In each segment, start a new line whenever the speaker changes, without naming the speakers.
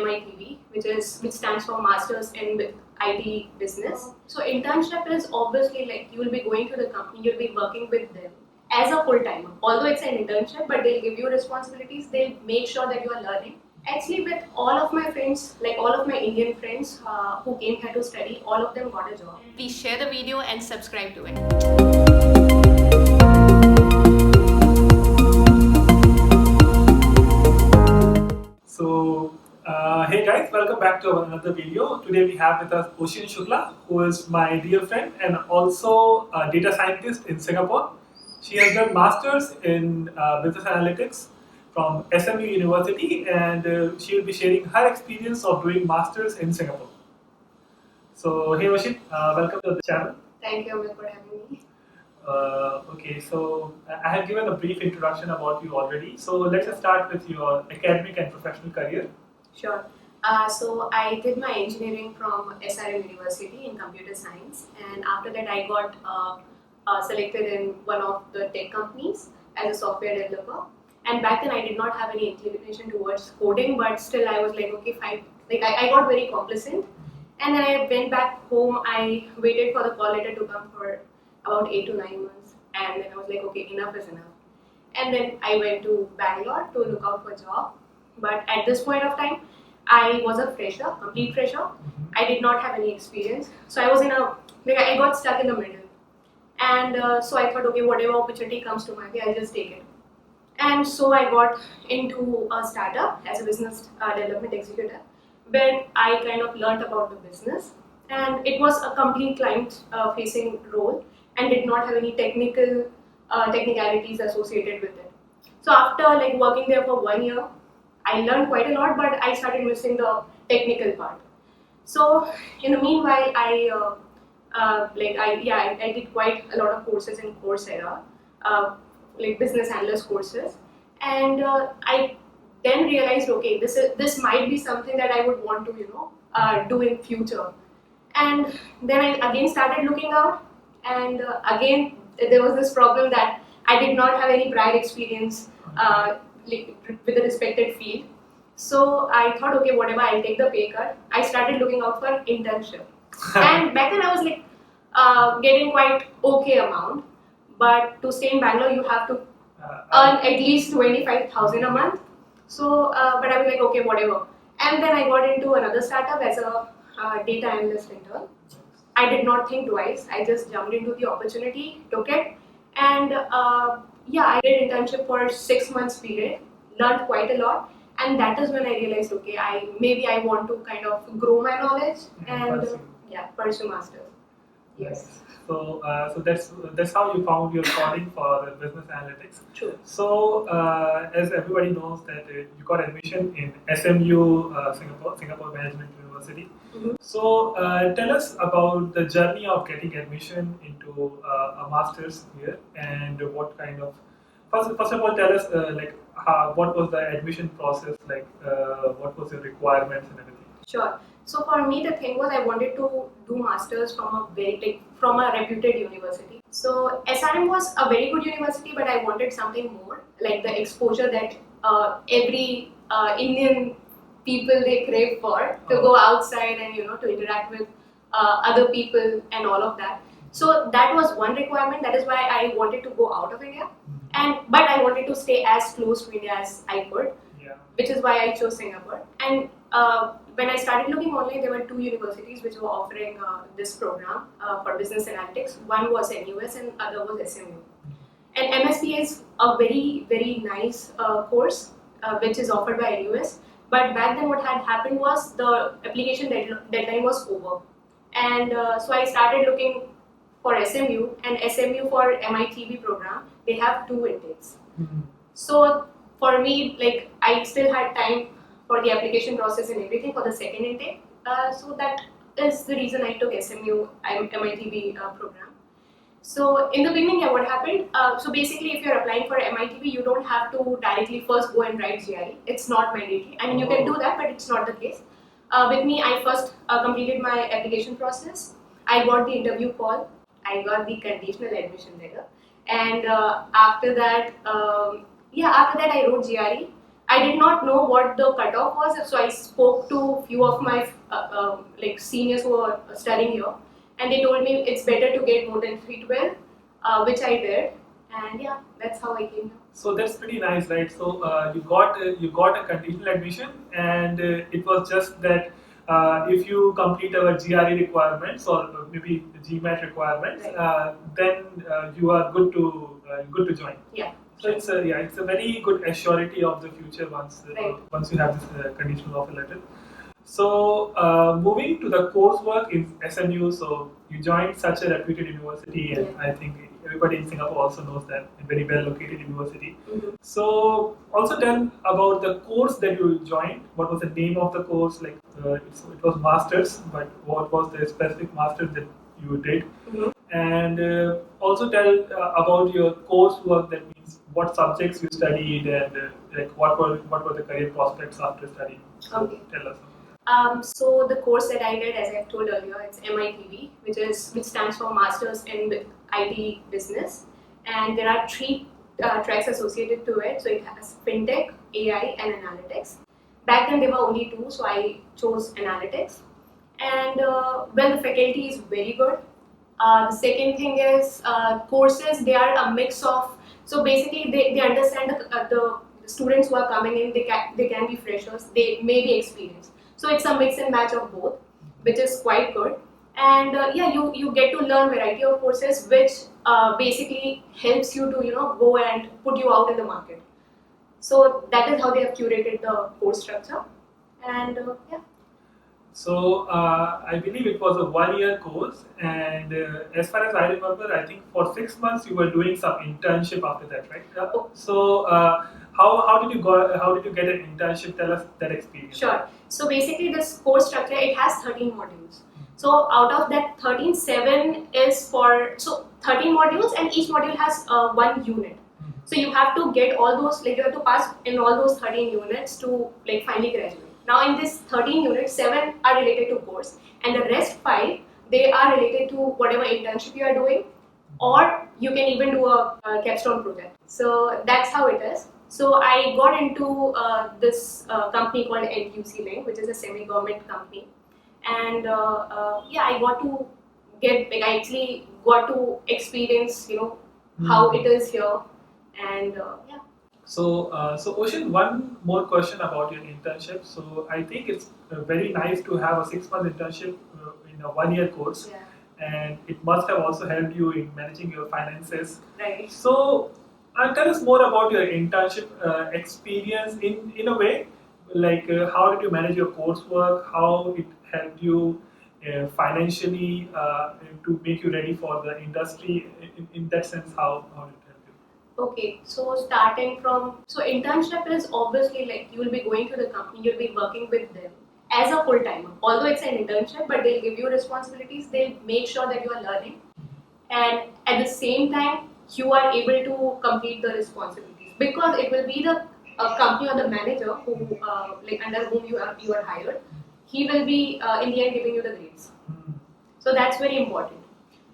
MITB, which stands for Masters in IT Business. So internship is obviously like you will be going to the company, you'll be working with them as a full-timer. Although it's an internship, but they'll give you responsibilities, they'll make sure that you are learning. Actually, with all of my friends, like all of my Indian friends who came here to study, all of them got a job. Please share the video and subscribe to it.
So, hey guys, welcome back to another video. Today we have with us Oshin Shukla, who is my dear friend and also a data scientist in Singapore. She has done masters in business analytics from SMU University, and she will be sharing her experience of doing masters in Singapore. So, hey Oshin, welcome to the channel.
Thank you, Amit, for having me.
Okay, so I have given a brief introduction about you already. So let's just start with your academic and professional career.
Sure. So I did my engineering from SRM University in computer science, and after that I got selected in one of the tech companies as a software developer. And back then I did not have any inclination towards coding, but still I was like, okay, fine. Like I got very complacent, and then I went back home. I waited for the call letter to come for about 8 to 9 months, and then I was like, okay, enough is enough. And then I went to Bangalore to look out for a job. But at this point of time, I was a fresher, complete fresher. I did not have any experience, so I was I got stuck in the middle. And so I thought, okay, whatever opportunity comes to my way, I'll just take it. And so I got into a startup as a business development executive, where I kind of learned about the business. And it was a complete client-facing role and did not have any technicalities associated with it. So after like working there for 1 year, I learned quite a lot, but I started missing the technical part. So in the meanwhile, I did quite a lot of courses in Coursera, like business analyst courses, and I then realized, okay, this might be something that I would want to do in future. And then I again started looking out, and again there was this problem that I did not have any prior experience with the respected field. So I thought, okay, whatever, I'll take the pay cut. I started looking out for internship, and back then I was like getting quite okay amount, but to stay in Bangalore you have to earn at least 25,000 a month. So, but I was like, okay, whatever. And then I got into another startup as a data analyst intern. I did not think twice. I just jumped into the opportunity, took it, and I did internship for 6 months period. Learned quite a lot, and that is when I realized, okay, I want to kind of grow my knowledge and pursue masters. Yes.
So, so that's how you found your calling for business analytics.
True.
So, as everybody knows that you got admission in SMU Singapore Management University. So, tell us about the journey of getting admission into a master's here, and what kind of first of all, tell us what was the admission process like? What was the requirements and everything?
Sure. So for me, the thing was I wanted to do masters from a reputed university. So SRM was a very good university, but I wanted something more, like the exposure that every Indian people they crave for, to go outside and to interact with other people and all of that. So that was one requirement. That is why I wanted to go out of India, but I wanted to stay as close to India as I could, which is why I chose Singapore. And when I started looking online, there were 2 universities which were offering this program for business analytics. One was NUS and other was SMU. And MSP is a very, very nice course which is offered by NUS. But back then what had happened was the application deadline was over. And so I started looking for SMU, and SMU for MITB program, they have 2 intakes. So for me, like I still had time for the application process and everything for the second intake. So that is the reason I took SMU MITB program. So in the beginning, what happened? So basically, if you're applying for MITB, you don't have to directly first go and write GRE. It's not mandatory. I mean, you can do that, but it's not the case. With me, I first completed my application process. I got the interview call. I got the conditional admission letter, and after that I wrote GRE. I did not know what the cutoff was, so I spoke to few of my like seniors who are studying here, and they told me it's better to get more than 312, which I did, and yeah, that's how I came here.
So that's pretty nice, right? So you got a conditional admission, and it was just that if you complete our GRE requirements or maybe the GMAT requirements,
Right.
then you are good to join.
Yeah.
So it's a very good assurity of the future
Right.
once you have this conditional offer letter. So moving to the coursework in SMU, so you joined such a reputed university, and
Yeah.
I think everybody in Singapore also knows that a very well located university.
Mm-hmm.
So also tell about the course that you joined. What was the name of the course? Like it was masters, but what was the specific masters that you did?
Mm-hmm.
And also tell about your coursework. That means what subjects you studied, and like what were the career prospects after studying. So
Okay.
tell us.
So the course that I did, as I've told earlier, it's MITB, which stands for Masters in IT Business, and there are three tracks associated to it. So it has FinTech, AI, and Analytics. Back then there were only two, so I chose Analytics. And well, the faculty is very good. The second thing is courses. They are a mix of. So basically, they understand the students who are coming in. They can be freshers. They may be experienced. So it's a mix and match of both, which is quite good. And yeah, you get to learn variety of courses, which basically helps you to go and put you out in the market. So that is how they have curated the course structure. And yeah.
So I believe it was a 1 year course, and as far as I remember, I think for 6 months you were doing some internship after that, right? So how did you go? How did you get an internship? Tell us that experience.
Sure. So basically, this course structure, it has 13 modules. So out of that 13, 7 is for 13 modules, and each module has one unit. So you have to get all those, like you have to pass in all those 13 units to like finally graduate. Now in this 13 units, 7 are related to course, and the rest 5, they are related to whatever internship you are doing, or you can even do a capstone project. So that's how it is. So I got into this company called NQC Link, which is a semi-government company, and yeah, I got to I actually got to experience, how it is here, and yeah.
So Ocean, one more question about your internship. So I think it's very nice to have a 6 month internship in a 1 year course,
Yeah.
and it must have also helped you in managing your finances.
Right.
So tell us more about your internship experience in a way, like how did you manage your coursework, how it helped you financially to make you ready for the industry. In that sense, how did it help you?
Okay, so starting from, so internship is obviously like you will be going to the company, you'll be working with them as a full timer. Although it's an internship, but they'll give you responsibilities, they'll make sure that you are learning, and at the same time, you are able to complete the responsibilities, because it will be the company or the manager who like under whom you are hired. He will be in the end giving you the grades. So that's very important.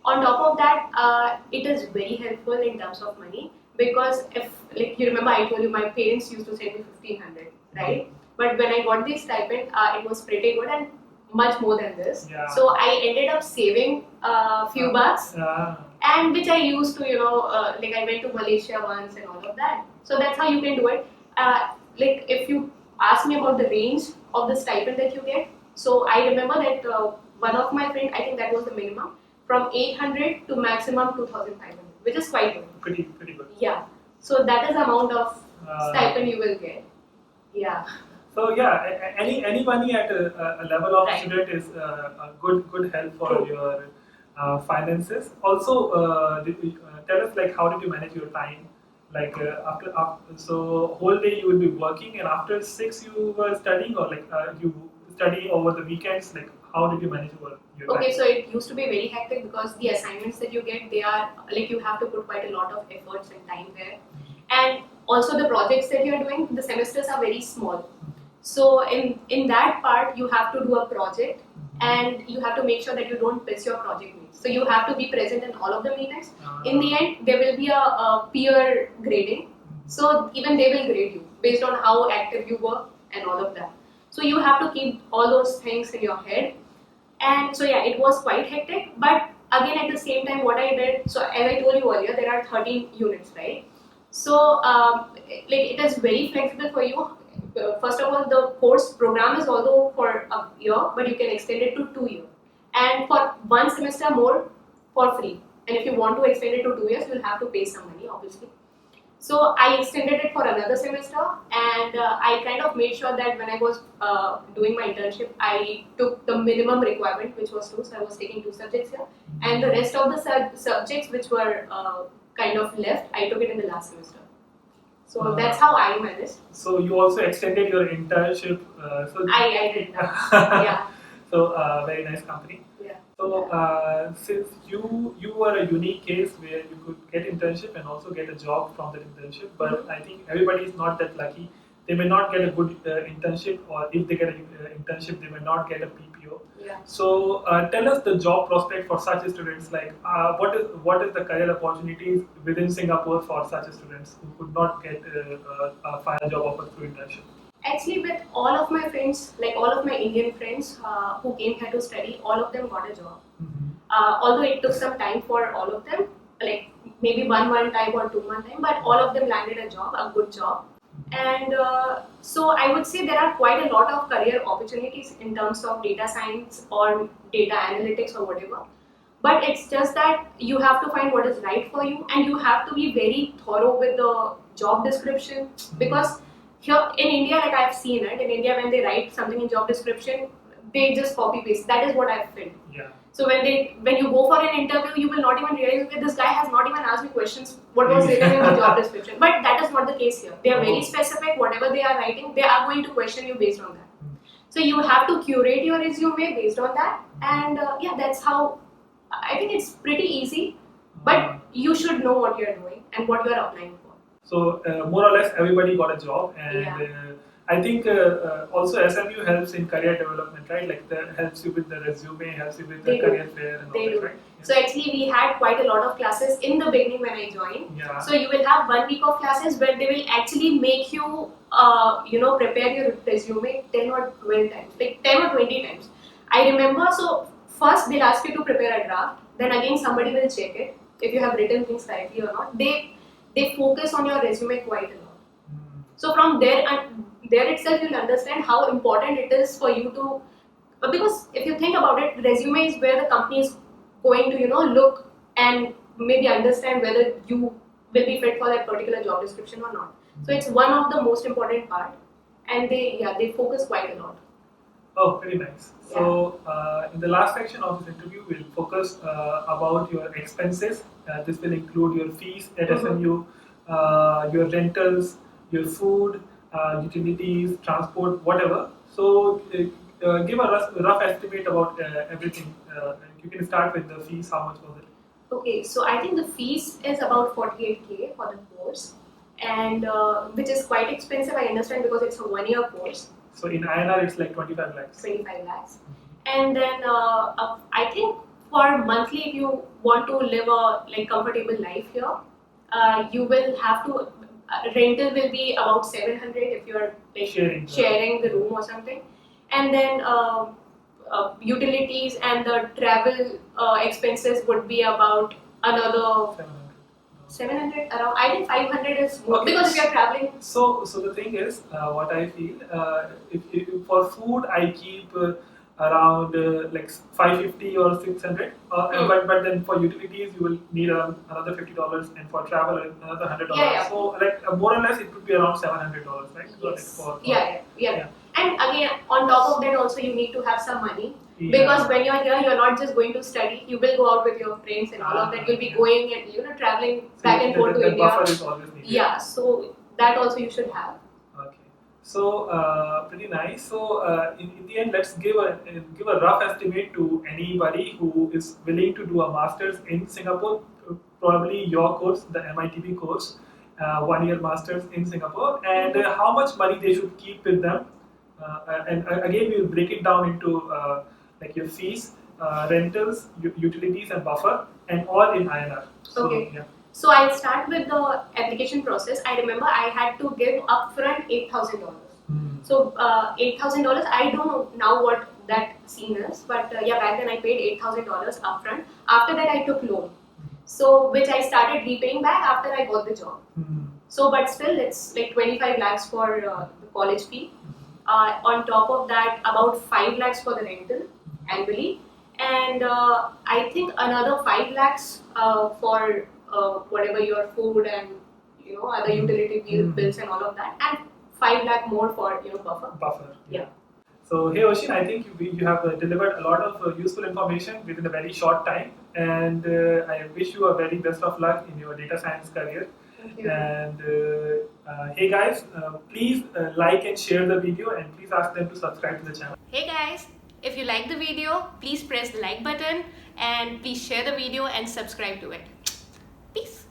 On top of that, it is very helpful in terms of money, because if, like you remember, I told you my parents used to send me 1,500, right? But when I got this stipend, it was pretty good and much more than this.
Yeah.
So I ended up saving a few bucks, and which I used to, like I went to Malaysia once and all of that. So that's how you can do it. Like if you ask me about the range of the stipend that you get, so I remember that one of my friends, I think that was the minimum, from 800 to maximum 2,500, which is quite good.
Pretty good.
Yeah. So that is the amount of stipend you will get. Yeah.
So yeah, any money at a level of
Right.
student is a good help for
True.
your finances. Also, tell us like how did you manage your time? Like after so whole day you will be working, and after 6 you were studying, or like you study over the weekends. Like how did you manage your time?
Okay, so it used to be very hectic, because the assignments that you get, they are like you have to put quite a lot of efforts and time there, and also the projects that you are doing, the semesters are very small. So in that part, you have to do a project, and you have to make sure that you don't miss your project meetings. So you have to be present in all of the meetings. In the end, there will be a peer grading. So even they will grade you. based on how active you were and all of that. So you have to keep all those things in your head. And so yeah, it was quite hectic. But again, at the same time, what I did, so as I told you earlier, there are 13 units, right? So like it is very flexible for you. First of all, the course program is although for a year, but you can extend it to 2 years. And for one semester more for free. And if you want to extend it to 2 years, you'll have to pay some money, obviously. So I extended it for another semester, and I kind of made sure that when I was doing my internship, I took the minimum requirement, which was 2. So I was taking 2 subjects here, and the rest of the subjects which were kind of left, I took it in the last semester. So that's how I managed.
So you also extended your internship.
I did that. Yeah.
So very nice company.
Yeah.
So since you were a unique case where you could get internship and also get a job from that internship, but I think everybody is not that lucky. They may not get a good internship, or if they get an internship, they may not get a PPO.
Yeah.
So tell us the job prospect for such students. Like what is the career opportunities within Singapore for such students who could not get a final job offer through internship?
Actually, with all of my friends, like all of my Indian friends who came here to study, all of them got a job. Although it took some time for all of them, like maybe 1 month time or 2 month time, but all of them landed a job, a good job. And so I would say there are quite a lot of career opportunities in terms of data science or data analytics or whatever. But it's just that you have to find what is right for you, and you have to be very thorough with the job description, because here in India, like I've seen it, in India when they write something in job description, they just copy paste. That is what I've felt.
Yeah.
So when you go for an interview, you will not even realize, okay, this guy has not even asked me questions what was written in the job description. But that is not the case here. They are very specific. Whatever they are writing, they are going to question you based on that. So you have to curate your resume based on that, and yeah, that's how. I think it's pretty easy, but you should know what you're doing and what you're applying for.
So more or less everybody got a job, and I think also SMU helps in career development, right? Like that helps you with the resume, helps you with the career fair and all that, right? Yeah.
So actually we had quite a lot of classes in the beginning when I joined.
Yeah.
So you will have 1 week of classes where they will actually make you, prepare your resume 10 or 12 times, like 10 or 20 times. I remember, so first they'll ask you to prepare a draft, then again somebody will check it, if you have written things correctly or not. They focus on your resume quite a lot. So from there itself you'll understand how important it is for you to, because if you think about it, resume is where the company is going to look and maybe understand whether you will be fit for that particular job description or not. So it's one of the most important part, and they focus quite a lot.
Oh, very nice. So in the last section of this interview, we'll focus about your expenses. This will include your fees at SMU, your rentals, your food, utilities, transport, whatever. So give a rough estimate about everything. You can start with the fees. How much was it?
Okay, so I think the fees is about 48K for the course, and which is quite expensive. I understand, because it's a 1-year course.
So in INR, it's like 25 lakhs.
25 lakhs. And then I think for monthly, if you want to live a comfortable life here, you will have to, rental will be about 700 if you're sharing the room or something. And then utilities and the travel expenses would be about another 700 around. I think 500 is more, because if you're traveling.
So the thing is, what I feel, if for food I keep around like 550 or 600, but then for utilities you will need another $50, and for travel another $100.
Yeah.
So like more or less it would be around $700, right?
Yes. Yeah. And again, on top of that also you need to have some money. Yeah. Because when you're here, you're not just going to study. You will go out with your friends and all of that. You'll be going and traveling back and forth to India.
Buffer is always needed.
Yeah, so that also you should have.
Okay, so pretty nice. So in the end, let's give a rough estimate to anybody who is willing to do a master's in Singapore. Probably your course, the MITB course, 1-year master's in Singapore, and how much money they should keep with them. And again, we'll break it down into like your fees, rentals, utilities, and buffer, and all in INR. So,
okay.
Yeah.
So I'll start with the application process. I remember I had to give upfront $8,000. So $8,000. I don't know now what that scene is, but yeah, back then I paid $8,000 upfront. After that, I took loan, so which I started repaying back after I got the job. So, but still, it's like 25 lakhs for the college fee. On top of that, about 5 lakhs for the rental annually, and I think another 5 lakhs for whatever your food and other utility bills and all of that, and 5 lakh more for buffer.
Buffer.
Yeah.
So hey Oshin, I think you have delivered a lot of useful information within a very short time, and I wish you a very best of luck in your data science career.
Thank you.
And hey guys, please like and share the video, and please ask them to subscribe to the channel.
Hey guys, if you like the video, please press the like button and please share the video and subscribe to it. Peace.